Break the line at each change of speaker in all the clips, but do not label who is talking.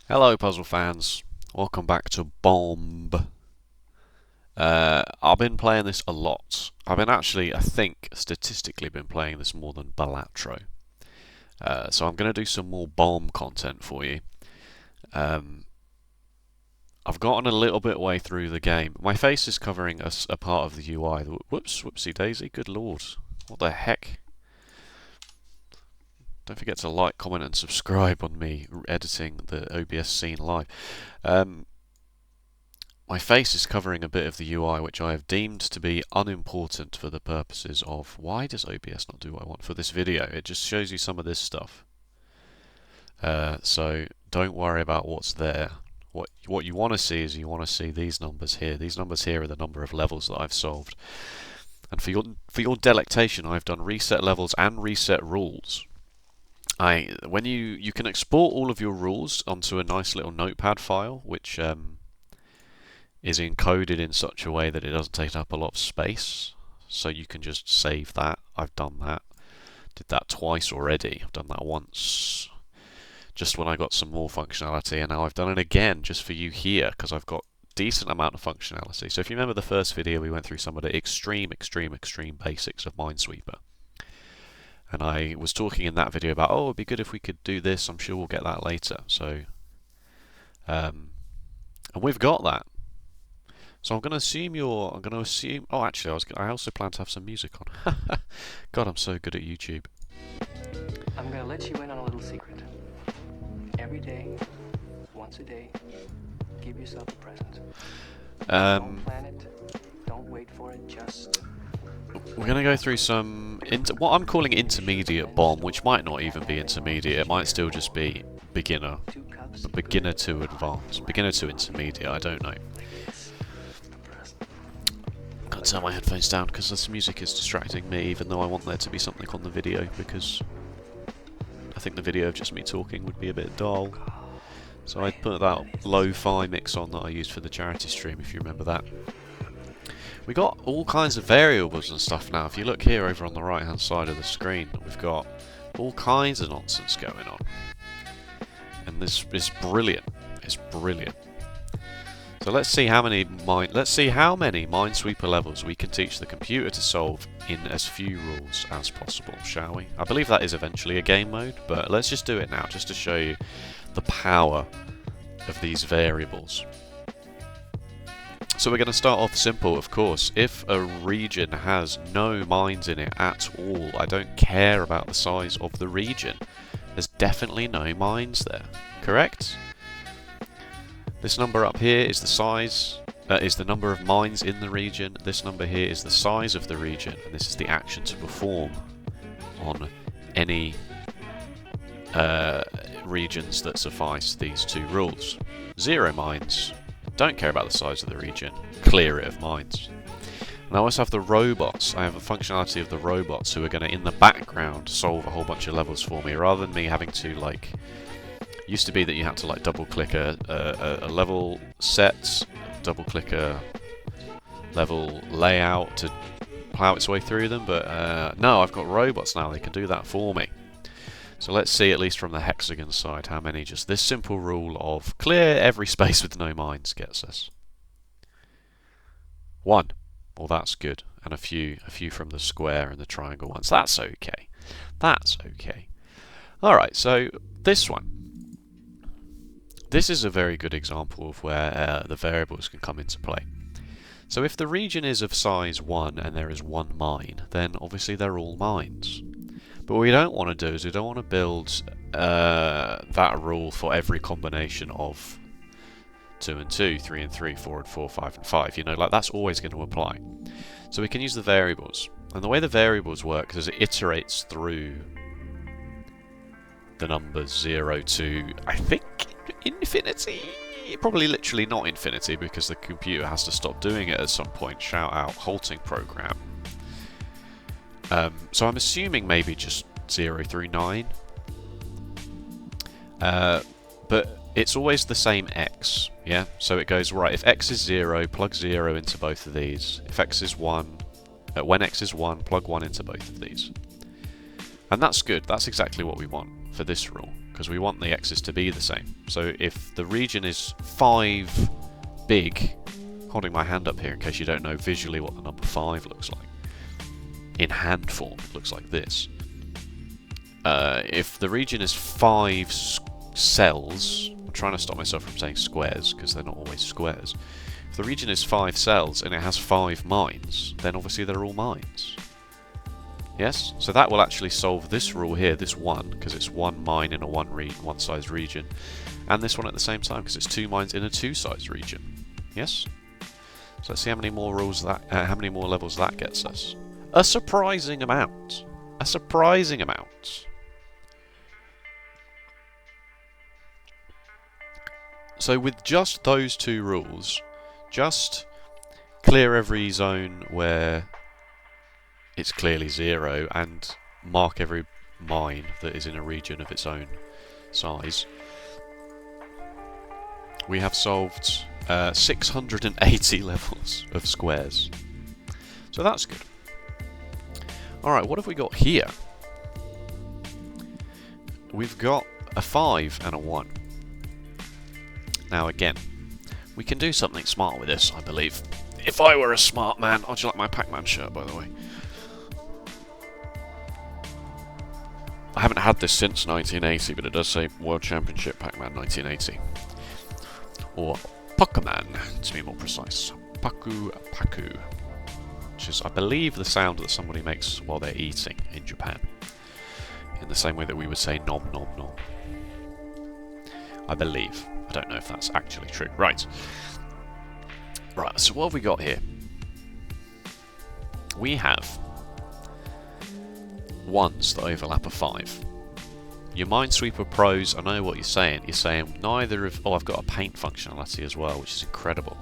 Hello puzzle fans, welcome back to Bombe. I've been playing this a lot. I've been actually, I think, statistically been playing this more than Balatro. So I'm going to do some more Bombe content for you. Um, I've gotten a little bit way through the game. My face is covering a part of the UI. Whoops, whoopsie daisy, good lord. What the heck? Don't forget to like, comment and subscribe on me editing the OBS scene live. My face is covering a bit of the UI which I have deemed to be unimportant for the purposes of why does OBS not do what I want for this video? It just shows you some of this stuff. So don't worry about what's there. What you want to see is you want to see these numbers here. These numbers here are the number of levels that I've solved. And for your delectation, I've done reset levels and reset rules. When you can export all of your rules onto a nice little notepad file, which is encoded in such a way that it doesn't take up a lot of space, so you can just save that. I've done that. Did that twice already. I've done that once just when I got some more functionality, and now I've done it again just for you here because I've got decent amount of functionality. So if you remember the first video, we went through some of the extreme basics of Minesweeper. And I was talking in that video about, oh, it'd be good if we could do this. I'm sure we'll get that later. So, and we've got that. So I'm going to assume. Oh, actually, I also plan to have some music on. God, I'm so good at YouTube.
I'm going to let you in on a little secret. Every day, once a day, give yourself a present. Don't plan it. Don't wait for it. Just.
We're going to go through some what I'm calling intermediate bomb, which might not even be intermediate. It might still just be beginner, beginner to advanced, beginner to intermediate. I don't know. I've got to turn my headphones down because this music is distracting me, even though I want there to be something on the video, because I think the video of just me talking would be a bit dull. So I'd put that lo-fi mix on that I used for the charity stream, if you remember that. We got all kinds of variables and stuff now. If you look here over on the right hand side of the screen, we've got all kinds of nonsense going on. And this is brilliant. It's brilliant. So let's see how many Minesweeper levels we can teach the computer to solve in as few rules as possible, shall we? I believe that is eventually a game mode, but let's just do it now, just to show you the power of these variables. So we're going to start off simple, of course. If a region has no mines in it at all, I don't care about the size of the region. There's definitely no mines there, correct? This number up here is the size, is the number of mines in the region. This number here is the size of the region, and this is the action to perform on any regions that suffice these two rules. 0 mines. Don't care about the size of the region, clear it of mines. And I also have the robots. I have a functionality of the robots who are going to, in the background, solve a whole bunch of levels for me, rather than me having to, like... Used to be that you had to, like, double-click a level set, double-click a level layout to plow its way through them, but no, I've got robots now, they can do that for me. So let's see, at least from the hexagon side, how many just this simple rule of clear every space with no mines gets us. 1. Well, that's good. And a few from the square and the triangle ones. That's okay. That's okay. Alright, so this one. This is a very good example of where the variables can come into play. So if the region is of size 1 and there is 1 mine, then obviously they're all mines. But what we don't want to do is we don't want to build that rule for every combination of 2 and 2, 3 and 3, 4 and 4, 5 and 5. You know, like that's always going to apply. So we can use the variables. And the way the variables work is it iterates through the numbers 0 to, I think, infinity? Probably literally not infinity because the computer has to stop doing it at some point. Shout out halting program. So I'm assuming maybe just 0 through 9. But it's always the same x, yeah? So it goes, right, if x is 0, plug 0 into both of these. If x is 1, when x is 1, plug 1 into both of these. And that's good, that's exactly what we want. for this rule, because we want the x's to be the same. So if the region is 5 big, holding my hand up here in case you don't know visually what the number 5 looks like. In hand form, it looks like this. If the region is 5 cells, I'm trying to stop myself from saying squares, because they're not always squares. If the region is 5 cells and it has 5 mines, then obviously they're all mines. Yes? So that will actually solve this rule here, this one, because it's 1 mine in a one size region, and this one at the same time, because it's 2 mines in a 2 size region. Yes? So let's see how many more rules that, how many more levels that gets us. A surprising amount. A surprising amount. So with just those 2 rules, just clear every zone where it's clearly 0 and mark every mine that is in a region of its own size. We have solved 680 levels of squares. So that's good. Alright, what have we got here? We've got a 5 and a 1. Now again, we can do something smart with this, I believe. If I were a smart man... I'd you like my Pac-Man shirt, by the way? I haven't had this since 1980, but it does say World Championship Pac-Man 1980. Or Pac-Man, to be more precise. Paku. Which is, I believe, the sound that somebody makes while they're eating in Japan. In the same way that we would say nom nom nom. I believe. I don't know if that's actually true. Right. Right, so what have we got here? We have 1s that overlap a 5. Your Minesweeper pros, I know what you're saying. You're saying neither of... Oh, I've got a paint functionality as well, which is incredible.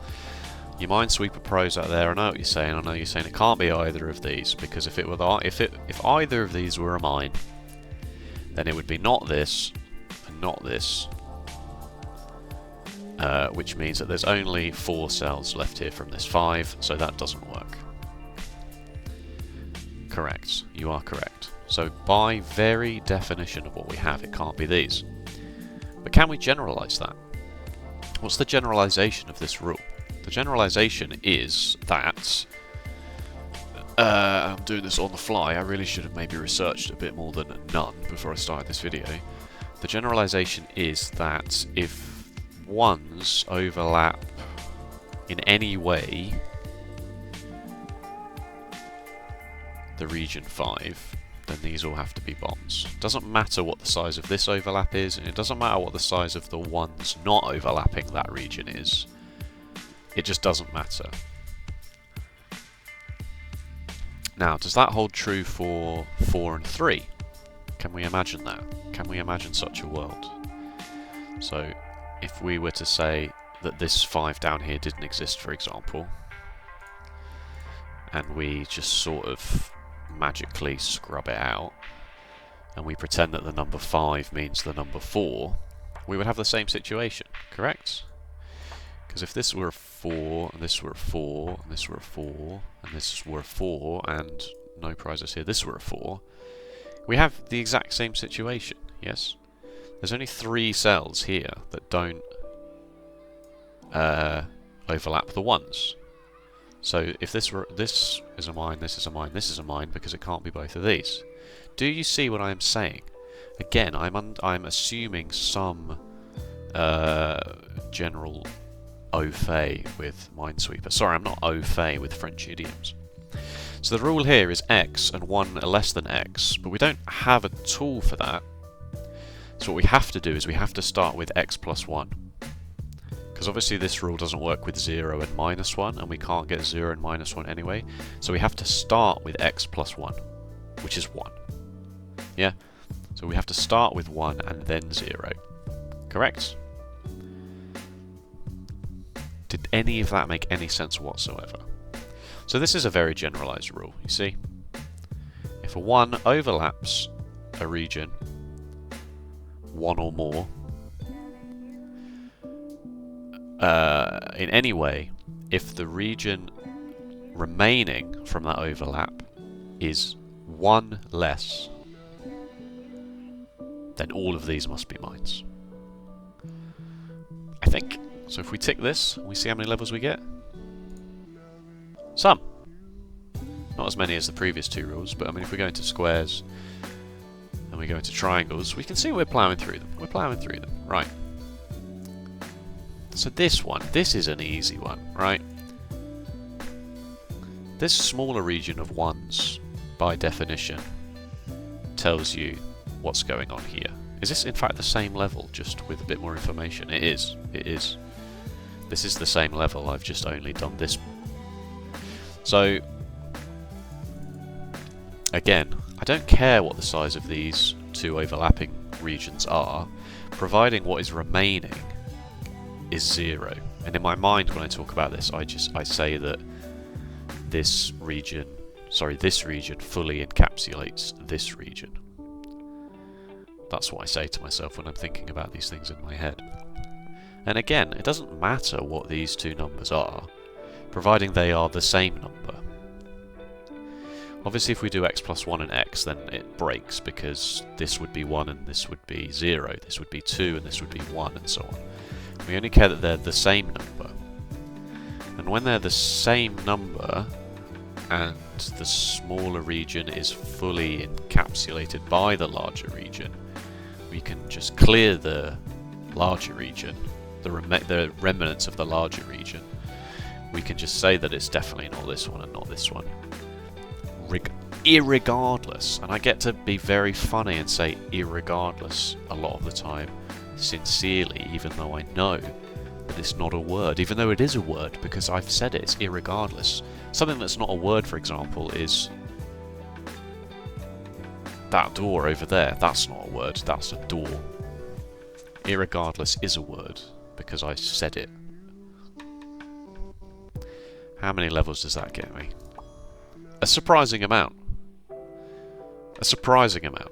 Your Minesweeper pros out there, I know what you're saying. I know you're saying it can't be either of these, because if either of these were a mine, then it would be not this and not this. Which means that there's only 4 cells left here from this 5, so that doesn't work. Correct. You are correct. So by very definition of what we have, it can't be these. But can we generalise that? What's the generalisation of this rule? The generalisation is that... I'm doing this on the fly. I really should have maybe researched a bit more than none before I started this video. The generalisation is that if 1s overlap in any way the region 5, then these all have to be bombs. Doesn't matter what the size of this overlap is, and it doesn't matter what the size of the 1s not overlapping that region is. It just doesn't matter. Now, does that hold true for 4 and 3? Can we imagine that? Can we imagine such a world? So, if we were to say that this 5 down here didn't exist, for example, and we just sort of magically scrub it out, and we pretend that the number 5 means the number 4, we would have the same situation, correct? Because if this were a 4, and this were a 4, and this were a 4, and this were a 4, and no prizes here, this were a 4, we have the exact same situation, yes? There's only 3 cells here that don't overlap the 1s. So if this is a mine, this is a mine, this is a mine, because it can't be both of these. Do you see what I am saying? Again, I'm assuming some general au fait with Minesweeper. Sorry, I'm not au fait with French idioms. So the rule here is x and 1 are less than x, but we don't have a tool for that. So what we have to do is we have to start with x plus 1. Because obviously this rule doesn't work with 0 and minus 1, and we can't get 0 and minus 1 anyway. So we have to start with x plus 1, which is 1. Yeah? So we have to start with 1 and then 0. Correct? Did any of that make any sense whatsoever? So this is a very generalized rule, you see? If a 1 overlaps a region, 1 or more, in any way, if the region remaining from that overlap is 1 less then all of these must be mines. I think. So if we tick this, we see how many levels we get. Some. Not as many as the previous two rules, but I mean if we go into squares and we go into triangles, we can see we're ploughing through them. We're ploughing through them. Right. So this one, this is an easy one, right? This smaller region of ones, by definition, tells you what's going on here. Is this in fact the same level, just with a bit more information? It is. It is. This is the same level, I've just only done this. So, again, I don't care what the size of these two overlapping regions are, providing what is remaining is 0. And in my mind, when I talk about this, I say that this region fully encapsulates this region. That's what I say to myself when I'm thinking about these things in my head. And again, it doesn't matter what these two numbers are, providing they are the same number. Obviously if we do x plus 1 and x, then it breaks, because this would be 1 and this would be 0, this would be 2 and this would be 1, and so on. We only care that they're the same number. And when they're the same number, and the smaller region is fully encapsulated by the larger region, we can just clear the larger region, the remnants of the larger region. We can just say that it's definitely not this one and not this one. Irregardless, and I get to be very funny and say irregardless a lot of the time, sincerely, even though I know that it's not a word, even though it is a word, because I've said it, it's irregardless. Something that's not a word, for example, is that door over there. That's not a word, that's a door. Irregardless is a word, because I said it. How many levels does that get me? A surprising amount. A surprising amount.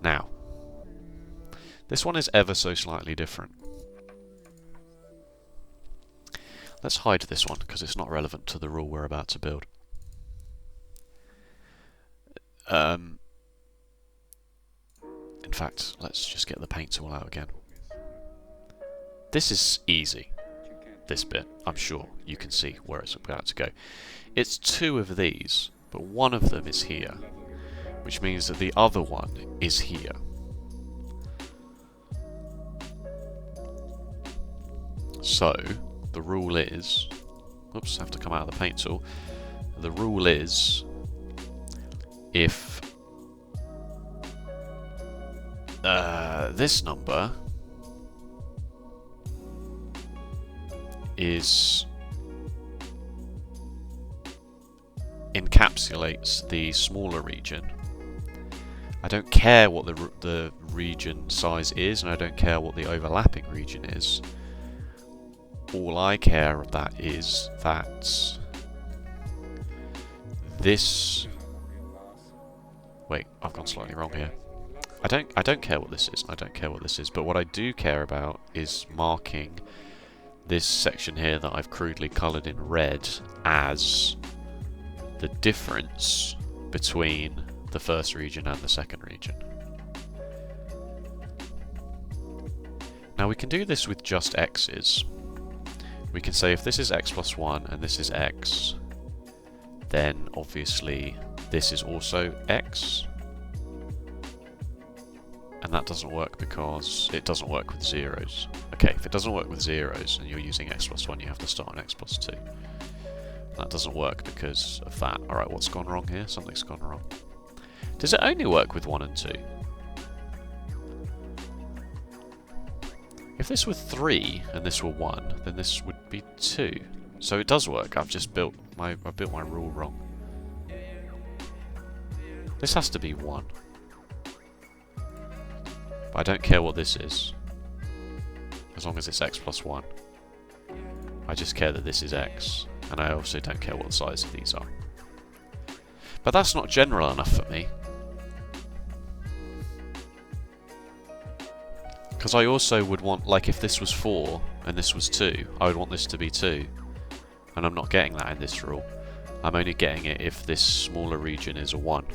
Now, this one is ever so slightly different. Let's hide this one because it's not relevant to the rule we're about to build. In fact, let's just get the paint tool out again. This is easy, this bit. I'm sure you can see where it's about to go. It's two of these, but one of them is here, which means that the other one is here. So, the rule is... Oops, I have to come out of the paint tool. The rule is, if this number encapsulates the smaller region, I don't care what the region size is, and I don't care what the overlapping region is. All I care about is that this... Wait, I've gone slightly wrong here. I don't care what this is. I don't care what this is. But what I do care about is marking this section here that I've crudely coloured in red as the difference between the first region and the second region. Now we can do this with just x's. We can say if this is x plus 1 and this is x, then obviously this is also x. And that doesn't work because it doesn't work with zeros. Okay, if it doesn't work with zeros and you're using x plus 1, you have to start on x plus 2. That doesn't work because of that. Alright, what's gone wrong here? Something's gone wrong. Does it only work with 1 and 2? If this were 3 and this were 1, then this would be 2. So it does work. I've just built my rule wrong. This has to be 1. But I don't care what this is, as long as it's x plus 1. I just care that this is x, and I also don't care what the size of these are. But that's not general enough for me. Because I also would want, like if this was 4 and this was 2, I would want this to be 2. And I'm not getting that in this rule. I'm only getting it if this smaller region is a 1.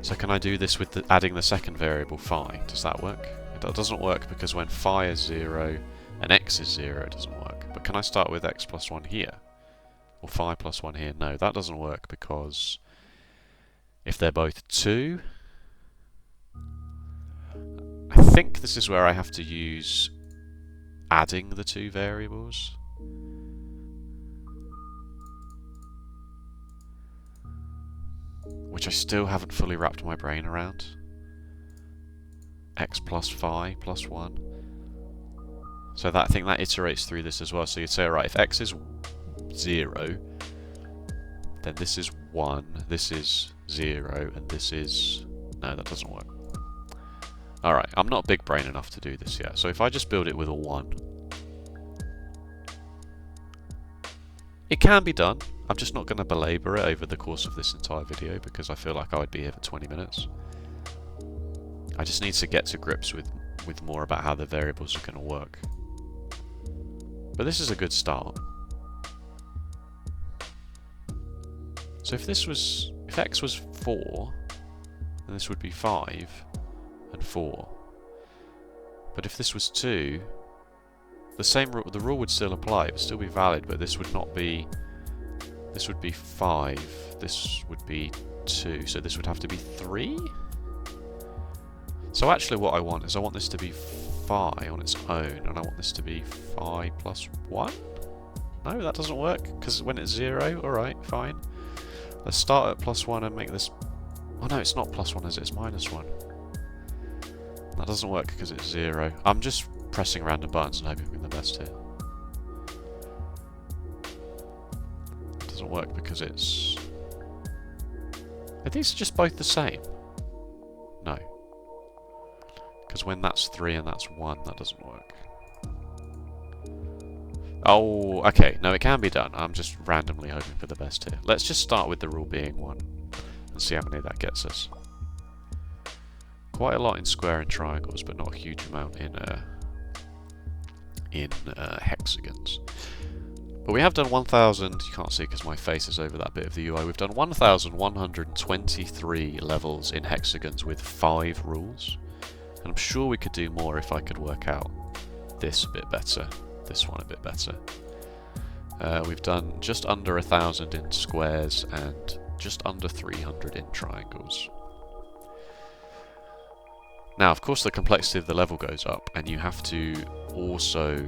So can I do this with adding the second variable phi? Does that work? It doesn't work because when phi is 0 and x is 0 it doesn't work. But can I start with x plus 1 here? Or phi plus 1 here? No, that doesn't work because if they're both 2... I think this is where I have to use adding the two variables. Which I still haven't fully wrapped my brain around. X plus phi plus 1. So that, I think that iterates through this as well. So you'd say, alright, if x is 0, then this is 1, this is 0, and this is... No, that doesn't work. Alright, I'm not big brain enough to do this yet. So if I just build it with a 1... It can be done. I'm just not going to belabor it over the course of this entire video because I feel like I would be here for 20 minutes. I just need to get to grips with more about how the variables are going to work. But this is a good start. So if x was 4, then this would be 5 and 4. But if this was 2, the rule would still apply, it would still be valid, but this would not be... This would be 5, this would be 2, so this would have to be 3? So actually what I want is I want this to be phi on its own, and I want this to be phi plus 1? No, that doesn't work, because when it's 0, alright, fine. Let's start at plus 1 and make this... Oh no, it's not plus 1, is it? It's minus 1. That doesn't work because it's 0. I'm just pressing random buttons and hoping for the best here. Doesn't work because it's... Are these just both the same? No. Because when that's 3 and that's 1, that doesn't work. Oh, okay. No, it can be done. I'm just randomly hoping for the best here. Let's just start with the rule being 1 and see how many that gets us. Quite a lot in square and triangles, but not a huge amount in hexagons. But we have done 1,000, you can't see because my face is over that bit of the UI, we've done 1,123 levels in hexagons with 5 rules. And I'm sure we could do more if I could work out this a bit better, this one a bit better. We've done just under 1,000 in squares and just under 300 in triangles. Now, of course, the complexity of the level goes up, and you have to also...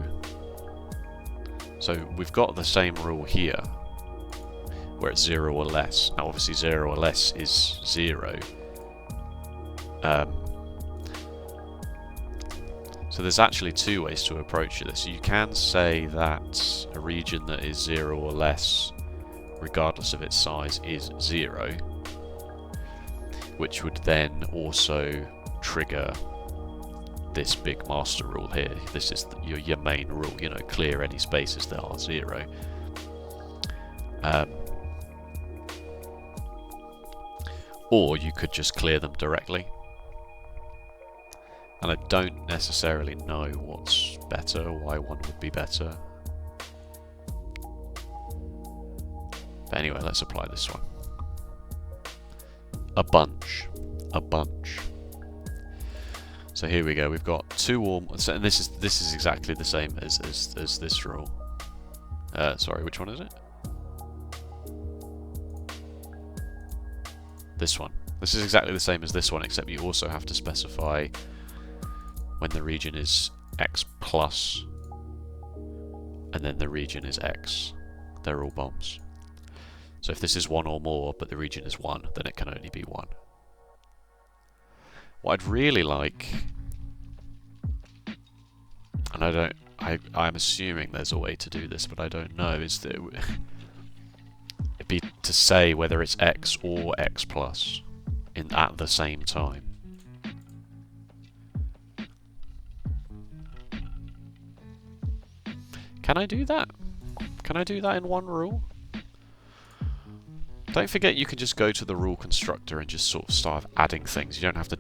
So we've got the same rule here, where it's 0 or less. Now, obviously, 0 or less is 0. So there's actually 2 ways to approach this. You can say that a region that is 0 or less, regardless of its size, is 0, which would then also trigger this big master rule here. This is your main rule, you know, clear any spaces that are 0. Or you could just clear them directly. And I don't necessarily know what's better, why one would be better. But anyway, let's apply this one. A bunch. A bunch. So here we go. We've got 2 or more, and this is exactly the same as this rule. Sorry, which one is it? This one. This is exactly the same as this one, except you also have to specify when the region is x plus, and then the region is x. They're all bombs. So if this is 1 or more, but the region is 1, then it can only be 1. What I'd really like, and I'm assuming there's a way to do this, but I don't know, is that it'd be to say whether it's x or x plus at the same time. Can I do that? Can I do that in one rule? Don't forget you can just go to the rule constructor and just sort of start adding things. You don't have to...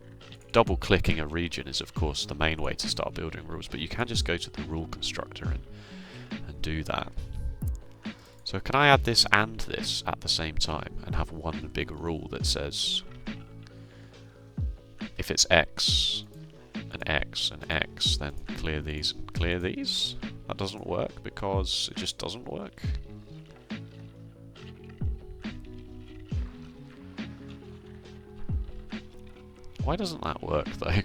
Double-clicking a region is of course the main way to start building rules, but you can just go to the rule constructor and and do that. So can I add this and this at the same time and have one big rule that says if it's X and X and X, then clear these and clear these? That doesn't work because it just doesn't work. Why doesn't that work though?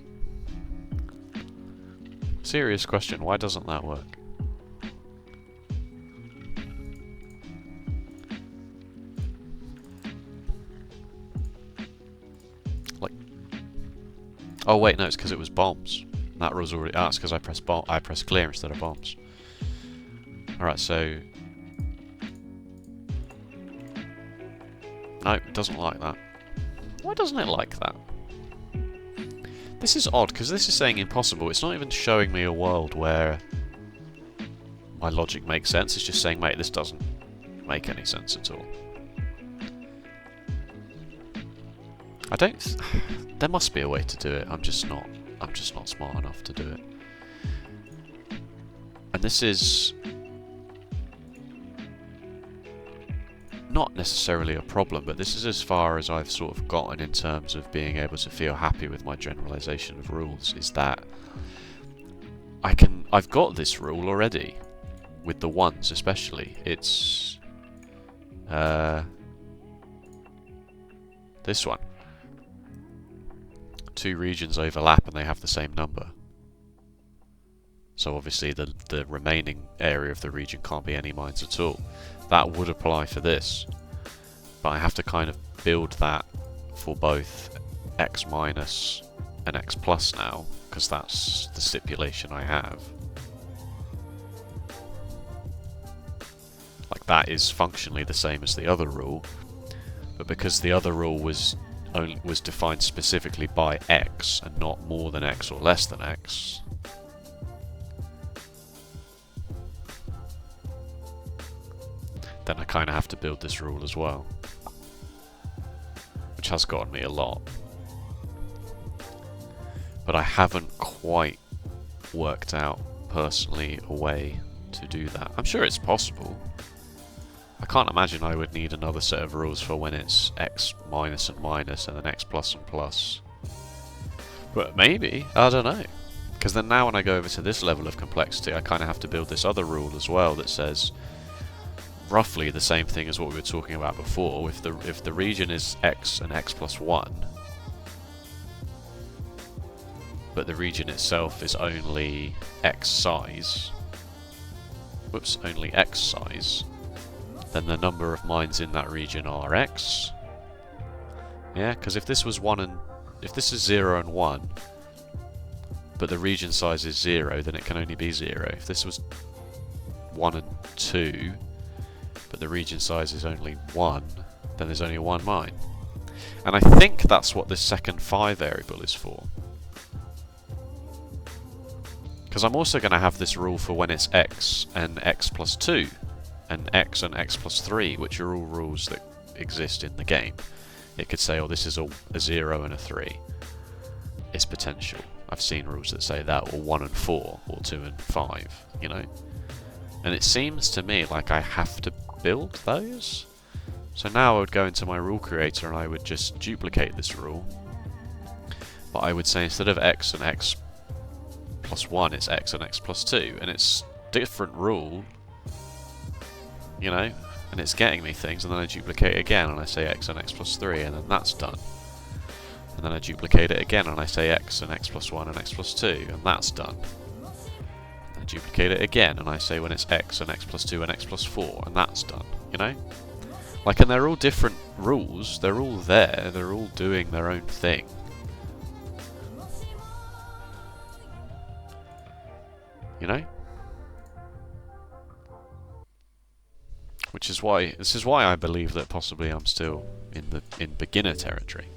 Serious question, why doesn't that work? Like, oh wait, no, it's because it was bombs. That was already. Ah, it's because I pressed clear instead of bombs. All right, so no, it doesn't like that. Why doesn't it like that? This is odd, because this is saying impossible. It's not even showing me a world where my logic makes sense. It's just saying, mate, this doesn't make any sense at all. I don't... There must be a way to do it. I'm just not smart enough to do it. And this is not necessarily a problem, but this is as far as I've sort of gotten in terms of being able to feel happy with my generalization of rules, is that I've got this rule already, with the ones especially. It's this one. 2 regions overlap and they have the same number. So obviously the remaining area of the region can't be any mines at all. That would apply for this, but I have to kind of build that for both X minus and X plus now, because that's the stipulation I have. Like, that is functionally the same as the other rule, but because the other rule was defined specifically by X and not more than X or less than X, then I kind of have to build this rule as well, which has gotten me a lot. But I haven't quite worked out personally a way to do that. I'm sure it's possible. I can't imagine I would need another set of rules for when it's X minus and minus and then X plus and plus. But maybe, I don't know. Because then now when I go over to this level of complexity, I kind of have to build this other rule as well that says roughly the same thing as what we were talking about before. If the region is X and X plus 1, but the region itself is only X size, only X size, then the number of mines in that region are X. Yeah, because if this was if this is 0 and 1, but the region size is 0, then it can only be 0. If this was 1 and 2, but the region size is only 1, then there's only 1 mine. And I think that's what this second phi variable is for. Because I'm also going to have this rule for when it's X and X plus 2, and X plus 3, which are all rules that exist in the game. It could say, oh, this is a 0 and a 3. It's potential. I've seen rules that say that, or 1 and 4, or 2 and 5, you know? And it seems to me like I have to build those. So now I would go into my rule creator and I would just duplicate this rule. But I would say instead of X and X plus 1, it's X and X plus 2. And it's different rule, you know, and it's getting me things, and then I duplicate it again and I say X and X plus 3, and then that's done. And then I duplicate it again and I say X and X plus 1 and X plus 2, and that's done. I duplicate it again and I say when it's X and X plus 2 and X plus 4, and that's done, you know? Like, and they're all different rules, they're all there, they're all doing their own thing. You know? This is why I believe that possibly I'm still in beginner territory.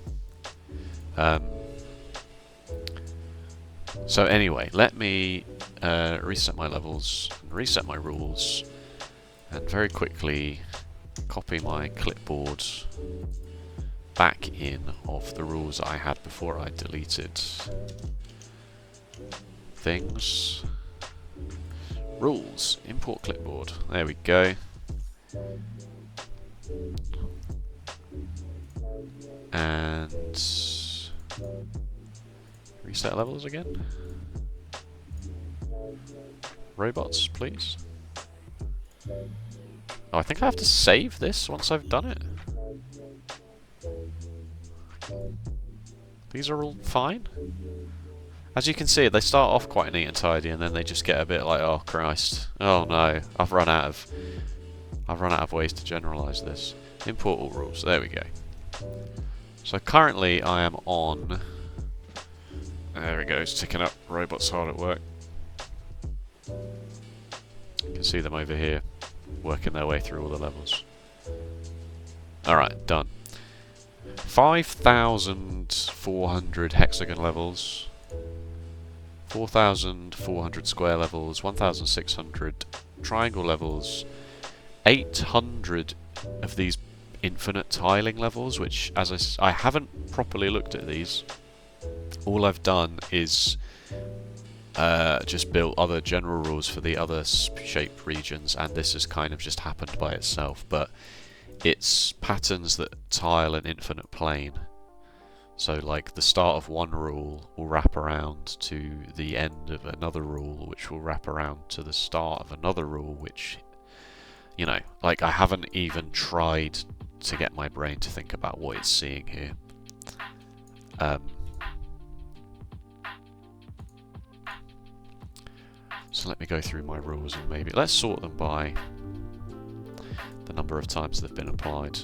So anyway, let me reset my levels, reset my rules, and very quickly copy my clipboard back in of the rules I had before I deleted things. Rules. Import clipboard. There we go. And reset levels again. Robots, please. Oh, I think I have to save this once I've done it. These are all fine. As you can see, they start off quite neat and tidy, and then they just get a bit like, oh Christ, oh no, I've run out of ways to generalize this. Import all rules. There we go. So currently I am on. There we go. It's ticking up. Robots hard at work. You can see them over here, working their way through all the levels. Alright, done. 5,400 hexagon levels, 4,400 square levels, 1,600 triangle levels, 800 of these infinite tiling levels, which, as I haven't properly looked at these. All I've done is just built other general rules for the other shape regions, and this has kind of just happened by itself, but it's patterns that tile an infinite plane. So like the start of one rule will wrap around to the end of another rule, which will wrap around to the start of another rule, which, you know, like I haven't even tried to get my brain to think about what it's seeing here. So let me go through my rules and maybe let's sort them by the number of times they've been applied.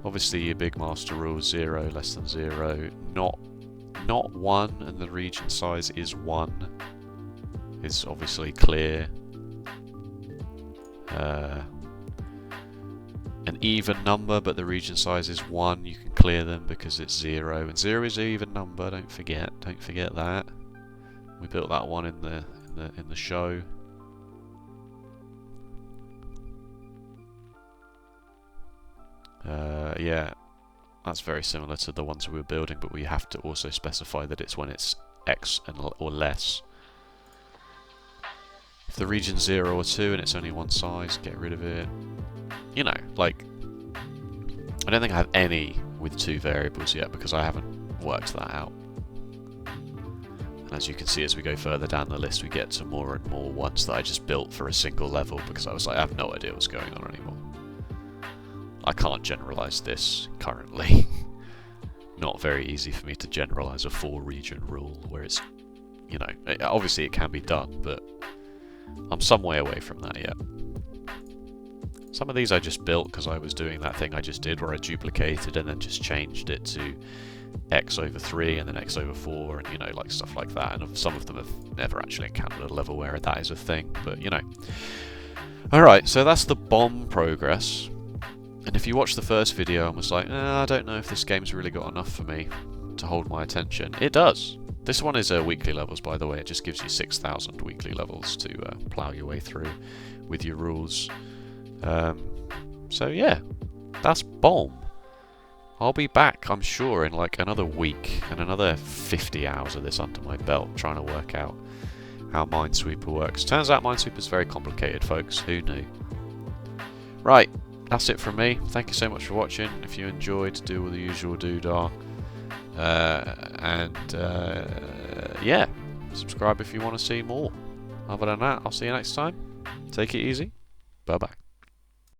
Obviously your big master rule 0, less than 0, not 1, and the region size is 1 is obviously clear. An even number but the region size is 1, you can clear them because it's 0, and 0 is an even number, don't forget that. We built that one in the show. Yeah, that's very similar to the ones we were building, but we have to also specify that it's when it's X or less. If the region's 0 or 2 and it's only one size, get rid of it. You know, like, I don't think I have any with 2 variables yet because I haven't worked that out. And as you can see, as we go further down the list, we get to more and more ones that I just built for a single level because I was like, I have no idea what's going on anymore. I can't generalize this currently. Not very easy for me to generalize a 4-region rule where it's, you know, obviously it can be done, but I'm some way away from that yet. Some of these I just built because I was doing that thing I just did where I duplicated and then just changed it to x over 3 and then x over 4 and, you know, like stuff like that. And some of them have never actually encountered a level where that is a thing, but, you know. Alright, so that's the bomb progress. And if you watch the first video and was like, I don't know if this game's really got enough for me to hold my attention, it does. This one is weekly levels, by the way. It just gives you 6,000 weekly levels to plough your way through with your rules. So yeah, that's Bombe. I'll be back, I'm sure, in like another week and another 50 hours of this under my belt trying to work out how Minesweeper works. Turns out Minesweeper's very complicated, folks. Who knew? Right. That's it from me. Thank you so much for watching. If you enjoyed, do all the usual doodah. Yeah, subscribe if you want to see more. Other than that, I'll see you next time. Take it easy. Bye bye.